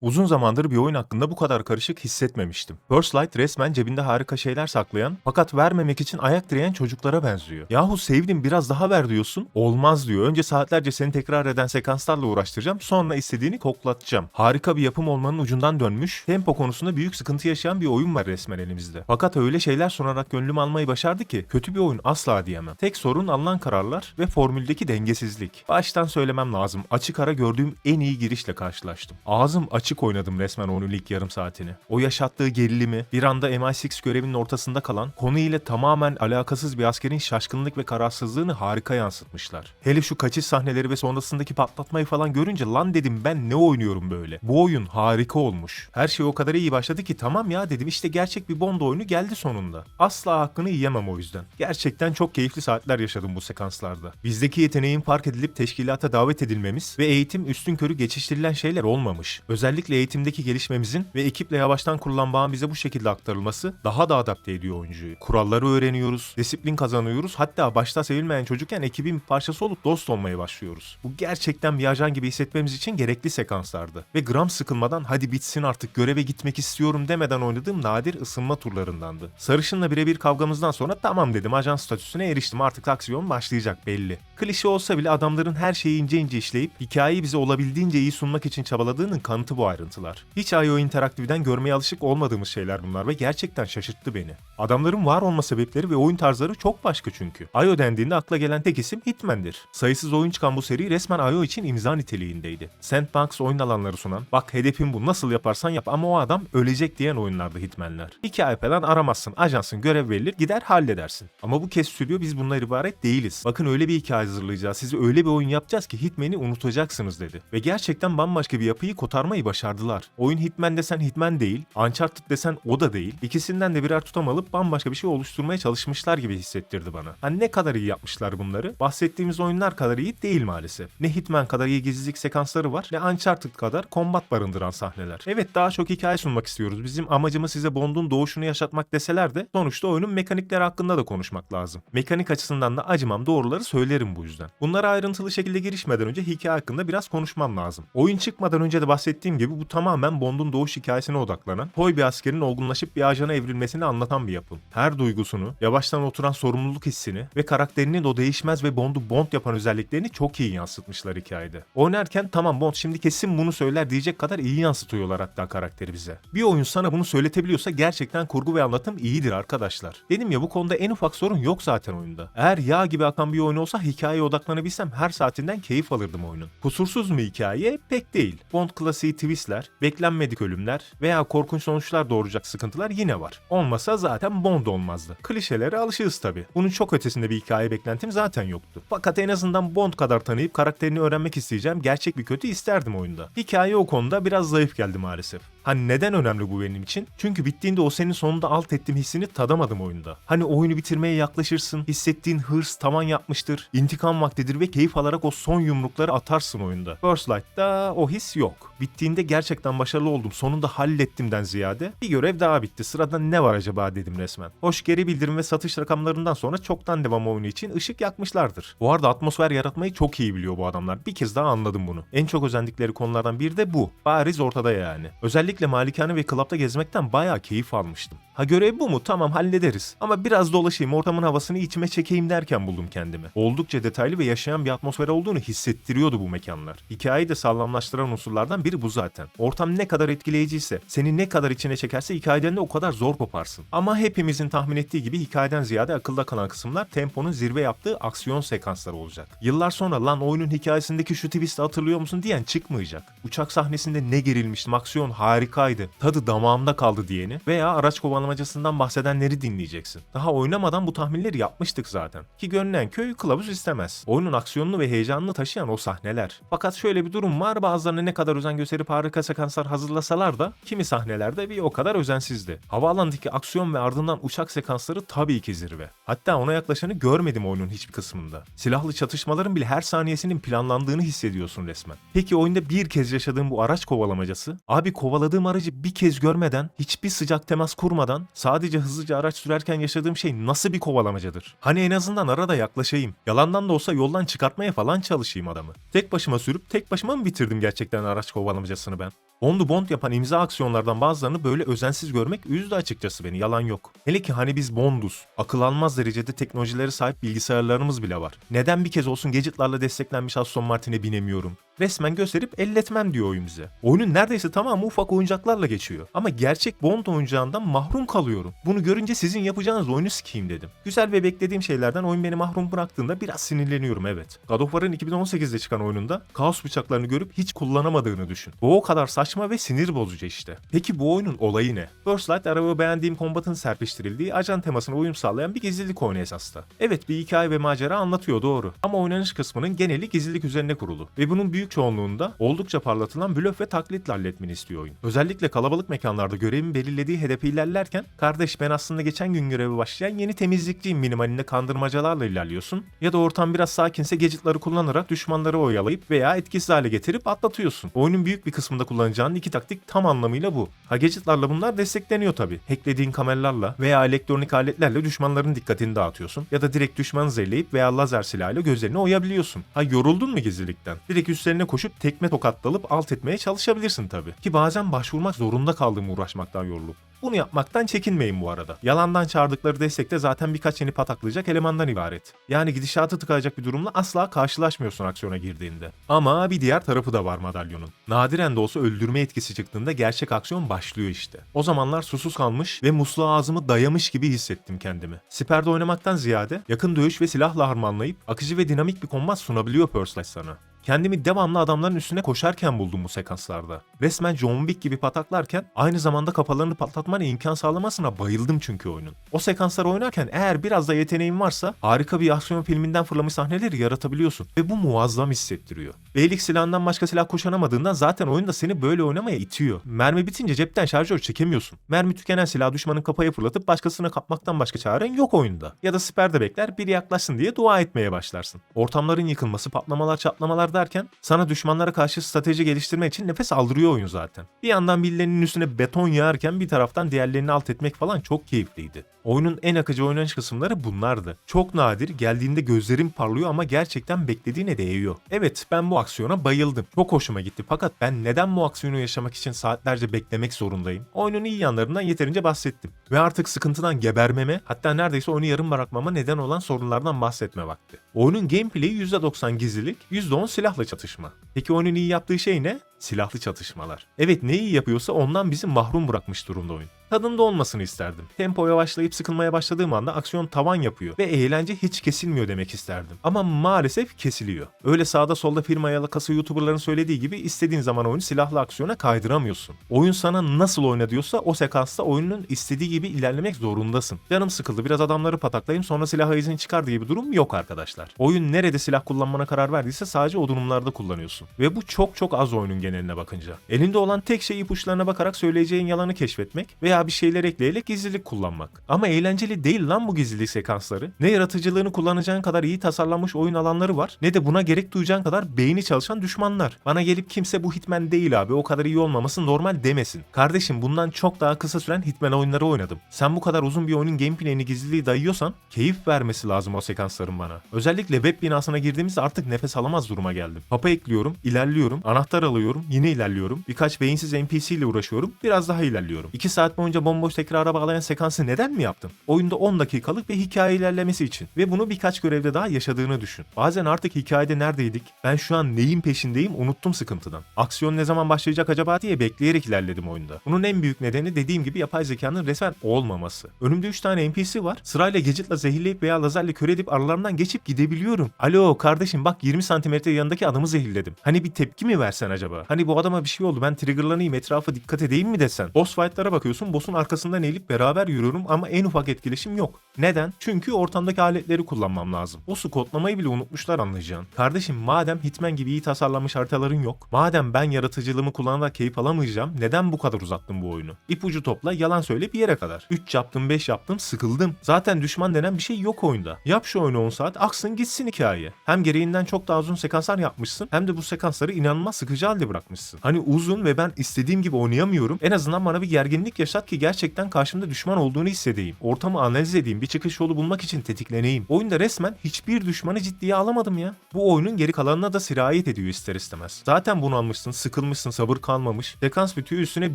Uzun zamandır bir oyun hakkında bu kadar karışık hissetmemiştim. First Light resmen cebinde harika şeyler saklayan fakat vermemek için ayak direyen çocuklara benziyor. Yahu sevdim biraz daha ver diyorsun, olmaz diyor. Önce saatlerce seni tekrar eden sekanslarla uğraştıracağım, sonra istediğini koklatacağım. Harika bir yapım olmanın ucundan dönmüş, tempo konusunda büyük sıkıntı yaşayan bir oyun var resmen elimizde. Fakat öyle şeyler sunarak gönlümü almayı başardı ki kötü bir oyun asla diyemem. Tek sorun alınan kararlar ve formüldeki dengesizlik. Baştan söylemem lazım, açık ara gördüğüm en iyi girişle karşılaştım. Ağzım açık oynadım resmen onun ilk yarım saatini. O yaşattığı gerilimi, bir anda MI6 görevinin ortasında kalan, konu ile tamamen alakasız bir askerin şaşkınlık ve kararsızlığını harika yansıtmışlar. Hele şu kaçış sahneleri ve sonrasındaki patlatmayı falan görünce lan dedim ben ne oynuyorum böyle. Bu oyun harika olmuş. Her şey o kadar iyi başladı ki tamam ya dedim işte gerçek bir Bond oyunu geldi sonunda. Asla hakkını yiyemem o yüzden. Gerçekten çok keyifli saatler yaşadım bu sekanslarda. Bizdeki yeteneğin fark edilip teşkilata davet edilmemiz ve eğitim üstünkörü geçiştirilen şeyler olmamış. Özellikle eğitimdeki gelişmemizin ve ekiple yavaştan kurulan bağın bize bu şekilde aktarılması daha da adapte ediyor oyuncuyu. Kuralları öğreniyoruz, disiplin kazanıyoruz, hatta başta sevilmeyen çocukken ekibin bir parçası olup dost olmaya başlıyoruz. Bu gerçekten bir ajan gibi hissetmemiz için gerekli sekanslardı. Ve gram sıkılmadan hadi bitsin artık göreve gitmek istiyorum demeden oynadığım nadir ısınma turlarındandı. Sarışınla birebir kavgamızdan sonra tamam dedim ajan statüsüne eriştim artık aksiyon başlayacak belli. Klişe olsa bile adamların her şeyi ince ince işleyip hikayeyi bize olabildiğince iyi sunmak için çabaladığının kanıtı bu ayrıntılar. Hiç IO Interactive'den görmeye alışık olmadığımız şeyler bunlar ve gerçekten şaşırttı beni. Adamların var olma sebepleri ve oyun tarzları çok başka çünkü. IO dendiğinde akla gelen tek isim Hitman'dir. Sayısız oyun çıkan bu seri resmen IO için imza niteliğindeydi. Sandbox oyun alanları sunan, bak hedefin bu nasıl yaparsan yap ama o adam ölecek diyen oyunlardı Hitman'ler. Hikaye falan aramazsın, ajansın, görev verilir, gider halledersin. Ama bu kez stüdyo biz bunlar ibaret değiliz. Bakın öyle bir hikaye hazırlayacağız, size öyle bir oyun yapacağız ki Hitman'i unutacaksınız dedi. Ve gerçekten bambaşka bir yapıyı kotarmayı başardılar. Oyun Hitman desen Hitman değil, Uncharted desen o da değil. İkisinden de birer tutam alıp bambaşka bir şey oluşturmaya çalışmışlar gibi hissettirdi bana. Hani ne kadar iyi yapmışlar bunları? Bahsettiğimiz oyunlar kadar iyi değil maalesef. Ne Hitman kadar iyi gizlilik sekansları var, ne Uncharted kadar kombat barındıran sahneler. Evet daha çok hikaye sunmak istiyoruz. Bizim amacımız size Bond'un doğuşunu yaşatmak deseler de sonuçta oyunun mekanikleri hakkında da konuşmak lazım. Mekanik açısından da acımam, doğruları söylerim bu yüzden. Bunlara ayrıntılı şekilde girişmeden önce hikaye hakkında biraz konuşmam lazım. Oyun çıkmadan önce de bahsettiğim gibi bu tamamen Bond'un doğuş hikayesine odaklanan, toy bir askerin olgunlaşıp bir ajana evrilmesini anlatan bir yapım. Her duygusunu, yavaştan oturan sorumluluk hissini ve karakterinin o değişmez ve Bond'u Bond yapan özelliklerini çok iyi yansıtmışlar hikayede. Oynarken tamam Bond şimdi kesin bunu söyler diyecek kadar iyi yansıtıyorlar hatta karakteri bize. Bir oyun sana bunu söyletebiliyorsa gerçekten kurgu ve anlatım iyidir arkadaşlar. Dedim ya bu konuda en ufak sorun yok zaten oyunda. Eğer yağ gibi akan bir oyun olsa hikayeye odaklanabilsem her saatinden keyif alırdım oyunun. Kusursuz mu hikaye? Pek değil. Bond klasiği twistler, beklenmedik ölümler veya korkunç sonuçlar doğuracak sıkıntılar yine var. Olmasa zaten Bond olmazdı. Klişelere alışığız tabi. Bunun çok ötesinde bir hikaye beklentim zaten yoktu. Fakat en azından Bond kadar tanıyıp karakterini öğrenmek isteyeceğim gerçek bir kötü isterdim oyunda. Hikaye o konuda biraz zayıf geldi maalesef. Hani neden önemli bu benim için? Çünkü bittiğinde o senin sonunda alt ettiğim hissini tadamadım oyunda. Hani oyunu bitirmeye yaklaşırsın, hissettiğin hırs tavan yapmıştır, intikam vaktidir ve keyif alarak o son yumrukları atarsın oyunda. First Light'ta o his yok. Bittiğinde gerçekten başarılı oldum, sonunda hallettimden ziyade bir görev daha bitti. Sırada ne var acaba dedim resmen. Hoş geri bildirim ve satış rakamlarından sonra çoktan devam oyunu için ışık yakmışlardır. Bu arada atmosfer yaratmayı çok iyi biliyor bu adamlar. Bir kez daha anladım bunu. En çok özendikleri konulardan biri de bu. Bariz ortada yani. Özellikle malikane ve klapta gezmekten bayağı keyif almıştım. Ha görev bu mu? Tamam hallederiz. Ama biraz dolaşayım, ortamın havasını içime çekeyim derken buldum kendimi. Oldukça detaylı ve yaşayan bir atmosfer olduğunu hissettiriyordu bu mekanlar. Hikayeyi de sağlamlaştıran unsurlardan biri bu zaten. Ortam ne kadar etkileyiciyse, seni ne kadar içine çekerse hikayeden de o kadar zor koparsın. Ama hepimizin tahmin ettiği gibi hikayeden ziyade akılda kalan kısımlar temponun zirve yaptığı aksiyon sekansları olacak. Yıllar sonra lan oyunun hikayesindeki şu twist'i hatırlıyor musun diyen çıkmayacak. Uçak sahnesinde ne gerilmiştim, aksiyon harikaydı, tadı damağımda kaldı diyeni veya araç kovalamacasından bahsedenleri dinleyeceksin. Daha oynamadan bu tahminleri yapmıştık zaten. Ki görünen köy kılavuz istemez. Oyunun aksiyonunu ve heyecanını taşıyan o sahneler. Fakat şöyle bir durum var, bazılarına ne kadar özen gösterip harika sekanslar hazırlasalar da kimi sahnelerde bir o kadar özensizdi. Havaalanındaki aksiyon ve ardından uçak sekansları tabii ki zirve. Hatta ona yaklaşanı görmedim oyunun hiçbir kısmında. Silahlı çatışmaların bile her saniyesinin planlandığını hissediyorsun resmen. Peki oyunda bir kez yaşadığım bu araç kovalamacası? Abi kovaladığım aracı bir kez görmeden, hiçbir sıcak temas kurmadan an sadece hızlıca araç sürerken yaşadığım şey nasıl bir kovalamacadır? Hani en azından arada yaklaşayım. Yalandan da olsa yoldan çıkartmaya falan çalışayım adamı. Tek başıma sürüp tek başıma mı bitirdim gerçekten araç kovalamacasını ben? Bond'u Bond yapan imza aksiyonlardan bazılarını böyle özensiz görmek üzdü açıkçası beni, yalan yok. Hele ki hani biz Bond'uz. Akıl almaz derecede teknolojilere sahip bilgisayarlarımız bile var. Neden bir kez olsun gadgetlarla desteklenmiş Aston Martin'e binemiyorum? Resmen gösterip elletmem diyor oyun bize. Oyunun neredeyse tamamı ufak oyuncaklarla geçiyor. Ama gerçek Bond oyuncağından mahrum kalıyorum. Bunu görünce sizin yapacağınız oyunu sikeyim dedim. Güzel ve beklediğim şeylerden oyun beni mahrum bıraktığında biraz sinirleniyorum, evet. God of War'ın 2018'de çıkan oyununda kaos bıçaklarını görüp hiç kullanamadığını düşün. Bu o kadar saçma ve sinir bozucu işte. Peki bu oyunun olayı ne? First Light araba beğendiğim kombatın serpiştirildiği ajan temasına uyum sağlayan bir gizlilik oyunu esasında. Evet, bir hikaye ve macera anlatıyor, doğru. Ama oynanış kısmının geneli gizlilik üzerine kurulu. Ve bunun büyük çoğunluğunda oldukça parlatılan blöf ve taklitle halletmeni istiyor oyun. Özellikle kalabalık mekanlarda görevin belirlediği hedefe ilerlerken, kardeş ben aslında geçen gün göreve başlayan yeni temizlikçiyim minimalinde kandırmacalarla ilerliyorsun. Ya da ortam biraz sakinse gadgetları kullanarak düşmanları oyalayıp veya etkisiz hale getirip atlatıyorsun. Oyunun büyük bir kısmında kullanacağın iki taktik tam anlamıyla bu. Gadgetlarla bunlar destekleniyor tabi. Hacklediğin kameralarla veya elektronik aletlerle düşmanların dikkatini dağıtıyorsun. Ya da direkt düşmanı zehirleyip veya lazer silahıyla gözlerini oyabiliyorsun. Yoruldun mu gizlilikten? Direkt üstlerine koşup tekme tokat dalıp alt etmeye çalışabilirsin tabi. Ki bazen başvurmak zorunda kaldığım uğraşmaktan yorulup. Bunu yapmaktan çekinmeyin bu arada. Yalandan çağırdıkları destek de zaten birkaç yeni pataklayacak elemandan ibaret. Yani gidişatı tıkayacak bir durumla asla karşılaşmıyorsun aksiyona girdiğinde. Ama bir diğer tarafı da var madalyonun. Nadiren de olsa öldürme etkisi çıktığında gerçek aksiyon başlıyor işte. O zamanlar susuz kalmış ve musluğa ağzımı dayamış gibi hissettim kendimi. Siperde oynamaktan ziyade yakın dövüş ve silahla harmanlayıp akıcı ve dinamik bir kombat sunabiliyor First Light sana. Kendimi devamlı adamların üstüne koşarken buldum bu sekanslarda. Resmen John Wick gibi pataklarken aynı zamanda kafalarını patlatmana imkan sağlamasına bayıldım çünkü oyunun. O sekansları oynarken eğer biraz da yeteneğin varsa harika bir aksiyon filminden fırlamış sahneleri yaratabiliyorsun. Ve bu muazzam hissettiriyor. Beylik silahından başka silah kuşanamadığından zaten oyun da seni böyle oynamaya itiyor. Mermi bitince cepten şarjör çekemiyorsun. Mermi tükenen silahı düşmanın kafaya fırlatıp başkasına kapmaktan başka çaren yok oyunda. Ya da siperde bekler biri yaklaşsın diye dua etmeye başlarsın. Ortamların yıkılması, patlamalar, çatlamalar derken sana düşmanlara karşı strateji geliştirmek için nefes aldırıyor oyun zaten. Bir yandan birilerinin üstüne beton yağarken bir taraftan diğerlerini alt etmek falan çok keyifliydi. Oyunun en akıcı oynanış kısımları bunlardı. Çok nadir, geldiğinde gözlerim parlıyor ama gerçekten beklediğine değiyor. Evet, ben bu aksiyona bayıldım. Çok hoşuma gitti fakat ben neden bu aksiyonu yaşamak için saatlerce beklemek zorundayım? Oyunun iyi yanlarından yeterince bahsettim. Ve artık sıkıntıdan gebermeme, hatta neredeyse oyunu yarım bırakmama neden olan sorunlardan bahsetme vakti. Oyunun gameplay'i %90 gizlilik, %10 silahla çatışma. Peki oyunun iyi yaptığı şey ne? Silahlı çatışmalar. Evet, ne iyi yapıyorsa ondan bizi mahrum bırakmış durumda oyun. Tadında olmasını isterdim. Tempo yavaşlayıp sıkılmaya başladığım anda aksiyon tavan yapıyor ve eğlence hiç kesilmiyor demek isterdim. Ama maalesef kesiliyor. Öyle sağda solda firma yalakası YouTuber'ların söylediği gibi istediğin zaman oyunu silahlı aksiyona kaydıramıyorsun. Oyun sana nasıl oyna diyorsa o sekansta oyunun istediği gibi ilerlemek zorundasın. Canım sıkıldı, biraz adamları pataklayayım sonra silahı izini çıkar diye bir durum yok arkadaşlar. Oyun nerede silah kullanmana karar verdiyse sadece o durumlarda kullanıyorsun. Ve bu çok az oyunun geneline bakınca. Elinde olan tek şey ipuçlarına bakarak söyleyeceğin yalanı keşfetmek veya bir şeyler ekleyerek gizlilik kullanmak. Ama eğlenceli değil lan bu gizlilik sekansları. Ne yaratıcılığını kullanacağın kadar iyi tasarlanmış oyun alanları var, ne de buna gerek duyacağın kadar beyni çalışan düşmanlar. Bana gelip kimse bu Hitman değil abi, o kadar iyi olmaması normal demesin. Kardeşim, bundan çok daha kısa süren Hitman oyunları oynadım. Sen bu kadar uzun bir oyunun gameplay'ini gizliliği dayıyorsan keyif vermesi lazım o sekansların bana. Özellikle web binasına girdiğimizde artık nefes alamaz duruma geldim. Papa ekliyorum, ilerliyorum, anahtar alıyorum, yine ilerliyorum. Birkaç beyinsiz NPC ile uğraşıyorum, biraz daha ilerliyorum. 2 saat boyunca bomboş tekrara bağlayan sekansı neden mi yaptım? Oyunda 10 dakikalık bir hikaye ilerlemesi için. Ve bunu birkaç görevde daha yaşadığını düşün. Bazen artık hikayede neredeydik? Ben şu an neyin peşindeyim unuttum sıkıntıdan. Aksiyon ne zaman başlayacak acaba diye bekleyerek ilerledim oyunda. Bunun en büyük nedeni dediğim gibi yapay zekanın resmen olmaması. Önümde 3 tane NPC var. Sırayla gadget'la zehirleyip veya lazerle kör edip aralarından geçip gidebiliyorum. Alo kardeşim bak 20 santimetre yanındaki adamı zehirledim. Hani bir tepki mi versen acaba? Hani bu adama bir şey oldu, ben triggerlanayım, etrafa dikkat edeyim mi desen? Boss fight'lara bakıyorsun, boss'un arkasından eğilip beraber yürüyorum ama en ufak etkileşim yok. Neden? Çünkü ortamdaki aletleri kullanmam lazım. Boss'u kodlamayı bile unutmuşlar anlayacağın. Kardeşim, madem Hitman gibi iyi tasarlanmış haritaların yok, madem ben yaratıcılığımı kullanarak keyif alamayacağım, neden bu kadar uzattım bu oyunu? İpucu topla, yalan söyle bir yere kadar. 3 yaptım, 5 yaptım, sıkıldım. Zaten düşman denen bir şey yok oyunda. Yap şu oyunu 10 saat, aksın gitsin hikaye. Hem gereğinden çok daha uzun sekanslar yapmışsın, hem de bu sekansları inanılmaz sıkıcı halde bırak. bırakmışsın. Hani uzun ve ben istediğim gibi oynayamıyorum. En azından bana bir gerginlik yaşat ki gerçekten karşımda düşman olduğunu hissedeyim. Ortamı analiz edeyim, bir çıkış yolu bulmak için tetikleneyim. Oyunda resmen hiçbir düşmanı ciddiye alamadım ya. Bu oyunun geri kalanına da sirayet ediyor ister istemez. Zaten bunalmışsın, sıkılmışsın, sabır kalmamış. Sekans bitiyor, üstüne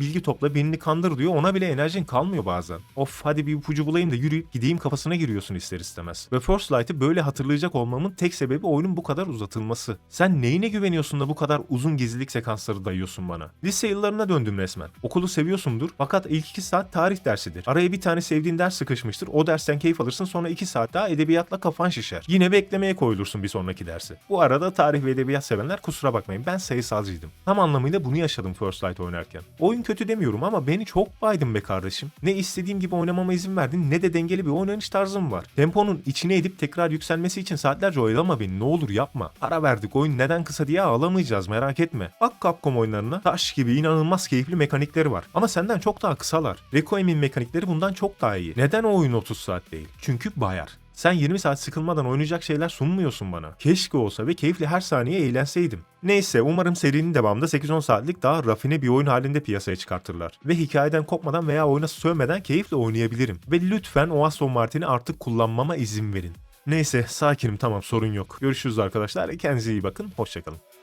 bilgi topla, benini kandır diyor. Ona bile enerjin kalmıyor bazen. Of, hadi bir ipucu bulayım da yürüyüp gideyim kafasına giriyorsun ister istemez. Ve First Light'ı böyle hatırlayacak olmamın tek sebebi oyunun bu kadar uzatılması. Sen neyine güveniyorsun da bu kadar uzun gizlilik sekansları dayıyorsun bana? Lise yıllarına döndüm resmen. Okulu seviyorsundur fakat ilk 2 saat tarih dersidir. Araya bir tane sevdiğin ders sıkışmıştır. O dersten keyif alırsın, sonra 2 saat daha edebiyatla kafan şişer. Yine beklemeye koyulursun bir sonraki dersi. Bu arada tarih ve edebiyat sevenler kusura bakmayın, ben sayısalcıydım. Tam anlamıyla bunu yaşadım First Light oynarken. Oyun kötü demiyorum ama beni çok baydın be kardeşim. Ne istediğim gibi oynamama izin verdin ne de dengeli bir oynanış tarzım var. Temponun içine edip tekrar yükselmesi için saatlerce oyalama beni, ne olur yapma. Para verdik, oyun neden kısa diye ağlamayacağız, merak etme. Bak Capcom oyunlarına, taş gibi inanılmaz keyifli mekanikleri var. Ama senden çok daha kısalar. Requiem'in mekanikleri bundan çok daha iyi. Neden o oyun 30 saat değil? Çünkü bayar. Sen 20 saat sıkılmadan oynayacak şeyler sunmuyorsun bana. Keşke olsa ve keyifle her saniye eğlenseydim. Neyse, umarım serinin devamında 8-10 saatlik daha rafine bir oyun halinde piyasaya çıkartırlar. Ve hikayeden kopmadan veya oyuna sövmeden keyifle oynayabilirim. Ve lütfen o Aston Martin'i artık kullanmama izin verin. Neyse, sakinim, tamam, sorun yok. Görüşürüz arkadaşlar. Kendinize iyi bakın. Hoşçakalın.